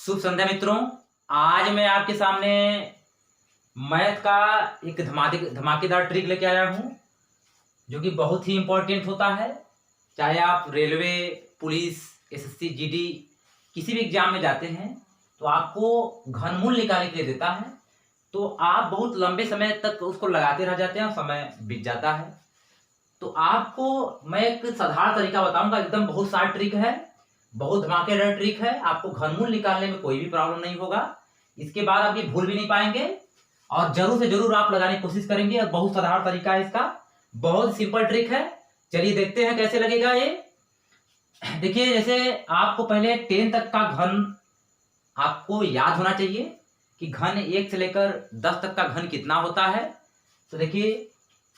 शुभ संध्या मित्रों। आज मैं आपके सामने मैथ का एक धमाकेदार ट्रिक लेके आया हूँ जो कि बहुत ही इम्पोर्टेंट होता है। चाहे आप रेलवे, पुलिस, एसएससी, जीडी किसी भी एग्जाम में जाते हैं तो आपको घनमूल निकालने के लिए देता है, तो आप बहुत लंबे समय तक उसको लगाते रह जाते हैं और समय बीत जाता है। तो आपको मैं एक साधारण तरीका बताऊंगा, एकदम बहुत सारा ट्रिक है, बहुत धमाकेदार ट्रिक है। आपको घनमूल निकालने में कोई भी प्रॉब्लम नहीं होगा, इसके बाद आप ये भूल भी नहीं पाएंगे और जरूर से जरूर आप लगाने की कोशिश करेंगे। और बहुत साधारण तरीका है इसका, बहुत सिंपल ट्रिक है। चलिए देखते हैं कैसे लगेगा ये। देखिए, जैसे आपको पहले 10 तक का घन आपको याद होना चाहिए कि घन 1 से लेकर 10 तक का घन कितना होता है। तो देखिए,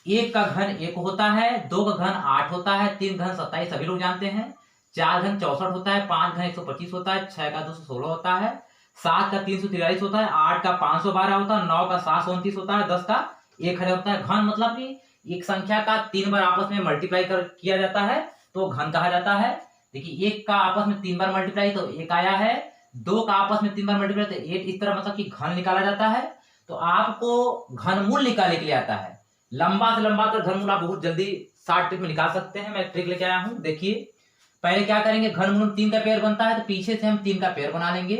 1 का घन 1 होता है, 2 का घन 8 होता है, 3 घन 27 सभी लोग जानते हैं, 4 घन 64 होता है, 5 घन 125 होता है, 6 का 216 होता है, 7 का 343 होता है, 8 का 512 होता है, 9 का 729 होता है, 10 का 1000 होता है। घन मतलब कि एक संख्या का 3 बार आपस में मल्टीप्लाई किया जाता है तो घन कहा जाता है। देखिए, 1 का आपस में 3 बार मल्टीप्लाई तो 1 आया है, 2 का आपस में 3 बार मल्टीप्लाई तो 8, इस तरह मतलब कि घन निकाला जाता है। तो आपको घनमूल निकालने के लिए आता है, लंबा से लंबा तो घनमूल आप बहुत जल्दी शॉर्ट ट्रिक में निकाल सकते हैं। मैं ट्रिक लेके आया हूं। देखिए, पहले क्या करेंगे, घनमूल 3 का पेयर बनता है तो पीछे से हम 3 का पेयर बना लेंगे।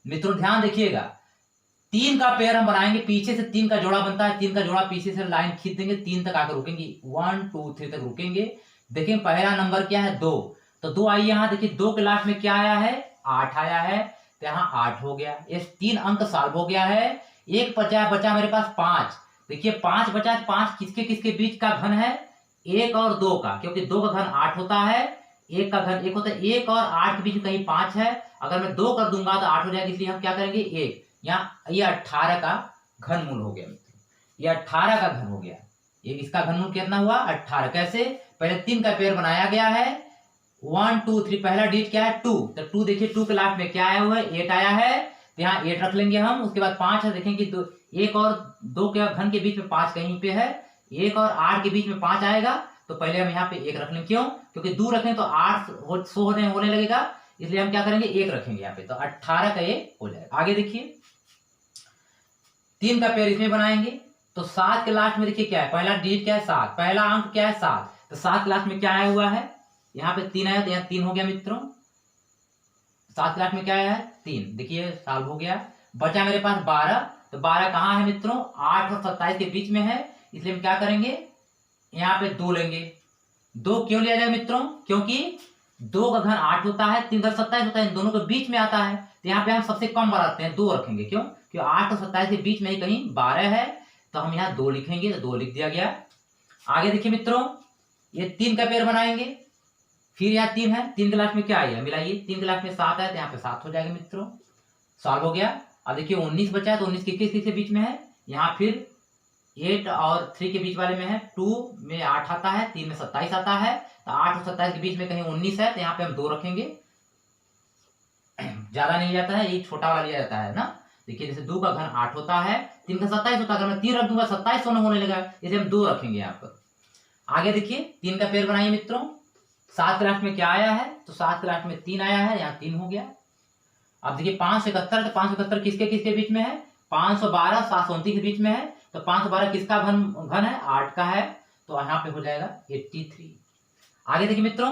मित्रों ध्यान देखिएगा, 3 का पेयर हम बनाएंगे, पीछे से 3 का जोड़ा बनता है, 3 का जोड़ा पीछे से लाइन खींच देंगे, 3 तक आकर रुकेंगे, 1 2 3 तक रुकेंगे। देखिए पहला नंबर क्या है, 2, तो 2 आई यहाँ। देखिए 2 के लास्ट में क्या आया है, 8 आया है, तो यहाँ 8 हो गया। ये 3 अंक सॉल्व हो गया है। एक बचा मेरे पास 5। देखिए 5 बचा, 5 किसके किसके बीच का घन है, 1 और 2 का, क्योंकि 2 का घन 8 होता है, 1 का घन 1 होता है। 1 और 8 के बीच में कहीं 5 है, अगर मैं 2 कर दूंगा तो 8 हो जाएगा, इसलिए हम क्या करेंगे 1। यहाँ ये 18 का घनमूल हो गया मित्रों, ये 18 का घन हो गया। ये इसका घनमूल कितना हुआ, 18। कैसे, पहले 3 का पेयर बनाया गया है, 1 2 3, पहला डिजिट क्या है 2, तो 2 देखिए 2 के लास्ट में क्या आया हुआ है, 8 आया है, तो यहाँ 8 रख लेंगे हम। उसके बाद 5 है, देखेंगे 1 और 2 के घन के बीच में 5 कहीं पे है, 1 और 8 के बीच में 5 आएगा, तो पहले हम यहाँ पे 1 रख लेंगे। क्यों, क्योंकि 2 रखें तो 8 100 होने लगेगा, इसलिए हम क्या करेंगे 1 रखेंगे यहाँ पे, तो 18 का ये हो जाएगा। आगे देखिए, 3 का पेयर इसमें बनाएंगे, तो 7 के लास्ट में देखिए क्या है, पहला डिजिट क्या है 7, पहला अंक क्या है 7, तो 7 के लास्ट में क्या आया हुआ है, यहाँ पे 3 आया, तो यहाँ 3 हो गया मित्रों। 7 के लास्ट में क्या आया है 3, देखिए सॉल्व हो गया। बचा मेरे पास 12, तो 12 कहाँ है मित्रों, 8 और 27 के बीच में है, इसलिए हम क्या करेंगे यहाँ पे 2 लेंगे। 2 क्यों लिया जाए मित्रों, क्योंकि 2 का घन 8 होता है, 3 का 27 होता है, इन दोनों के बीच में आता है, तो यहाँ पे हम सबसे कम बनाते हैं 2 रखेंगे। क्यों, क्योंकि 8 और 27 के बीच में ही कहीं 12 है, तो हम यहाँ 2 लिखेंगे, तो 2 लिख दिया गया। आगे देखिए मित्रों, ये 3 का पेयर बनाएंगे, फिर यहाँ 3 है, 3 के लास्ट में क्या आएगा, मिलाइए, 3 के लास्ट में 7 है, तो यहाँ पे 7 हो जाएगा मित्रों, सॉल्व हो गया। अब देखिए 19 बचा है, तो 19 किसके बीच में है, यहाँ फिर 8 और 3 के बीच वाले में है, 2 में 8 आता है, 3 में 27 आता है, तो 8 और 27 के बीच में कहीं 19 है, तो यहाँ पे हम 2 रखेंगे, ज्यादा नहीं जाता है, ये छोटा वाला लिया जाता है ना। देखिए जैसे 2 का घन 8 होता है, 3 का 27 होता है, अगर मैं 3 रख दूंगा 27 होने लगा, इसे हम 2 रखेंगे यहाँ पर। आगे देखिए 3 का पेयर बनाइए मित्रों, 7 के लास्ट में क्या आया है, तो 7 के लास्ट में 3 आया है, यहाँ 3 हो गया। अब देखिए 571, तो 571 किसके किसके बीच में है, 512 729 के बीच में है, तो 512 किसका घन है, 8 का है, तो यहाँ पे हो जाएगा 83। आगे देखिए मित्रों,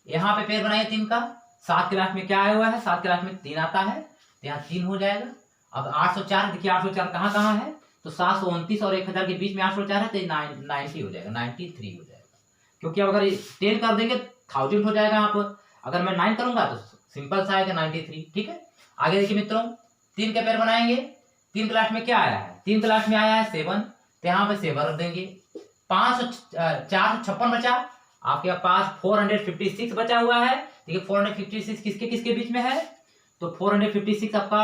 यहाँ पे पेयर बनाइए 3 का, 7 के लास्ट में क्या आया हुआ है, 7 के लास्ट में 3 आता है, तो यहाँ 3 हो जाएगा। अब 804, देखिए 804 कहाँ कहाँ है, तो 729 और 1000 के बीच में 804 है, तो 90 हो जाएगा, 93 हो जाएगा। क्योंकि अब अगर 10 कर देंगे 1000 हो जाएगा, यहाँ पर अगर मैं 9 करूंगा तो सिंपल सा आएगा 93। ठीक है, आगे देखिए मित्रों, 3 के पेयर बनाएंगे, 3 के लास्ट में क्या आया है, 3 के लास्ट में आया है 7, तो यहाँ पे 7 रख देंगे। 456 बचा, आपके पास 456 बचा हुआ है। देखिए 456 किसके किसके बीच में है, तो 456 आपका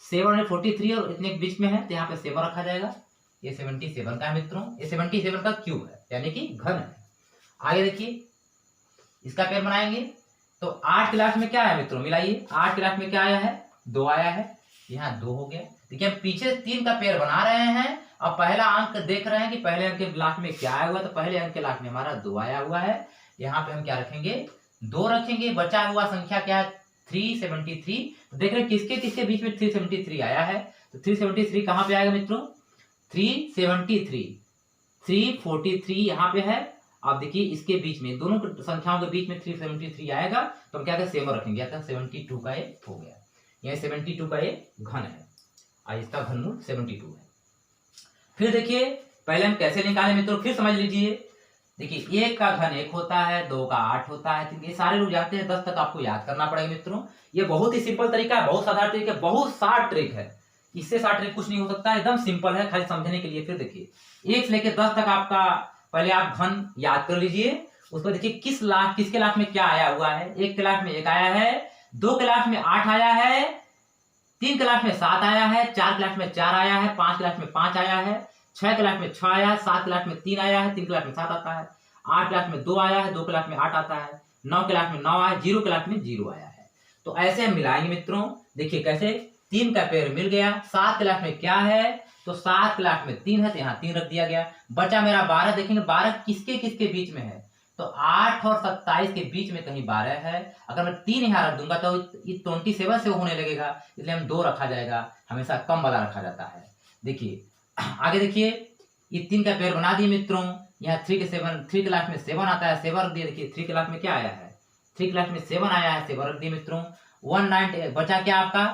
743 और इतने के बीच में है, तो यहाँ पे 7 रखा जाएगा। ये 77 का है मित्रों, ये 77 का क्यूब है, यानी कि घन है। आगे देखिए इसका पेयर बनाएंगे, तो 8 के लास्ट में क्या है मित्रों, मिलाइए, 8 के लास्ट में क्या आया है, 2 आया है, यहाँ 2 हो गया। देखिए हम पीछे 3 का पेयर बना रहे हैं, अब पहला अंक देख रहे हैं कि पहले अंक के लास्ट में क्या आया हुआ है, तो पहले अंक के लास्ट में हमारा 2 आया हुआ है, यहाँ पे हम क्या रखेंगे 2 रखेंगे। बचा हुआ संख्या क्या है 373। तो देख रहे हैं किसके किसके बीच में 373 आया है। तो 373 कहाँ पे आएगा मित्रों, 373, 343 यहाँ पे है। आप देखिए इसके बीच में दोनों संख्याओं के बीच में 373 आएगा तो हम क्या करें, 7 रखेंगे, या 72 का ये हो गया। यह 72 का ये घन है, और इसका घनमूल 72 है। फिर देखिए पहले हम कैसे निकालें मित्रों, फिर समझ लीजिए। देखिए 1 का घन 1 होता है, 2 का 8 होता है, 3 ये सारे लोग जानते हैं, 10 तक आपको याद करना पड़ेगा मित्रों। ये बहुत ही सिंपल तरीका है, बहुत साधारण तरीका है, बहुत शार्ट ट्रिक है, इससे शार्ट ट्रिक कुछ नहीं हो सकता, एकदम सिंपल है, खाली समझने के लिए। फिर देखिए 1 से लेकर 10 तक आपका पहले आप घन याद कर लीजिए। उसको देखिए किसके लाख में क्या आया हुआ है। 1 के लाख में 1 आया है, 2 के लाख में 8 आया है, 3 के लाख में 7 आया है, 4 के लाख में 4 आया है, 5 के लाख में 5 आया है, 6 के लाख में 6 आया है, 7 के लाख में 3 आया है, 3 के लाख में 7 आता है, 8 के लाख में 2 आया है, 2 के लाख में 8 आता है, 9 के लाख में 9 आया है, 0 के लाख में 0 आया है। तो ऐसे हम मिलाएंगे मित्रों। देखिए कैसे, 3 का पेड़ मिल गया। 7 के लाख में क्या है, तो 7 के लाख में 3 है, तो यहाँ 3 रख दिया गया। बचा मेरा 12। देखेंगे 12 किसके किसके बीच में है, तो 8 और 27 के बीच में कहीं 12 है। अगर मैं 3 यहाँ रख दूंगा तो ये 27 से होने लगेगा, इसलिए हम 2 रखा जाएगा, हमेशा कम वाला रखा जाता है। देखिए आगे देखिए, ये 3 का पेड़ बना दिए मित्रों। यहाँ 3 के लाख में 7 आता है, 7 रख दिए। देखिए 3 के लाख में क्या आया है, 3 के लाख में 7 आया है, 7 रख दिए मित्रों। 190 बचा क्या आपका,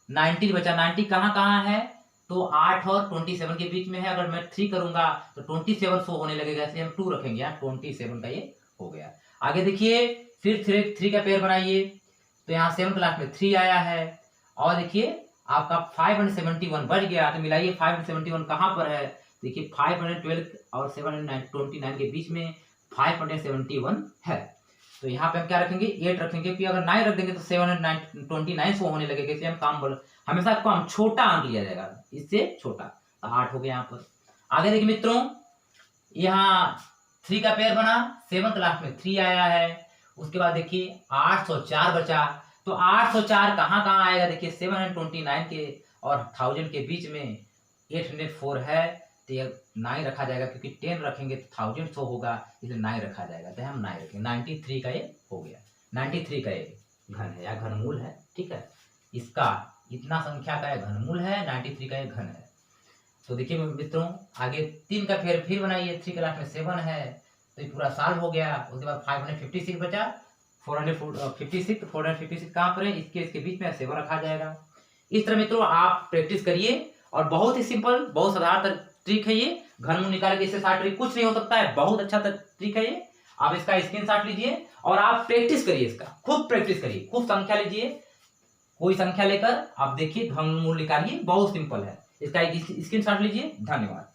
90 बचा। 90 कहाँ कहाँ है, तो 8 और 27 के बीच में है। अगर मैं 3 करूंगा तो 27 शो होने लगेगा, इसलिए हम 2 रखेंगे, यहाँ 27 का ये हो गया। आगे देखिए फिर 3 का पेयर बनाइए, तो यहाँ 7 के लाख में 3 आया है। और देखिए आपका 571 बच गया, तो मिलाइए 571 कहाँ पर है। देखिए 512 और 729 के बीच में 571 है। तो यहाँ पे हम क्या रखेंगे, 8 रखेंगे, क्योंकि अगर 9 रख देंगे तो 729 शो होने लगेगा, इसलिए हम काम हमेशा कम छोटा अंक लिया जाएगा, इससे छोटा। तो 8 हो गया यहाँ पर। आगे देखिए मित्रों, यहाँ 3 का पेयर बना, 7 लाख में 3 आया है। उसके बाद देखिए 804 बचा, तो 804 कहाँ कहाँ आएगा, देखिए 729 के और 1000 के बीच में 804 है, तो ये 9 रखा जाएगा, क्योंकि 10 रखेंगे तो 1000 शो होगा, इसलिए 9 रखा जाएगा, तो हम 9 रखेंगे। 93 का ये हो गया, 93 का ये घन है या घनमूल है, ठीक है। इसका इतना संख्या का घनमूल है, 93 का ये घन है। तो देखिए मित्रों आगे 3 का फिर बनाइए। 3 के लाख में 7 है, तो ये पूरा साल हो गया। उसके बाद 556 बचा, 456 कहाँ पर है, इसके बीच में 7 रखा जाएगा। इस तरह मित्रों आप प्रैक्टिस करिए, और बहुत ही सिंपल, बहुत साधारण ट्रिक है ये। घनमूल निकालने के इससे शार्ट ट्रिक कुछ नहीं हो सकता है, बहुत अच्छा ट्रिक है ये। आप इसका स्क्रीनशॉट लीजिए और आप प्रैक्टिस करिए, इसका खूब प्रैक्टिस करिए, खूब संख्या लीजिए, कोई संख्या लेकर आप देखिए घनमूल निकालिए, बहुत सिंपल है। इसका एक स्क्रीनशॉट लीजिए। धन्यवाद।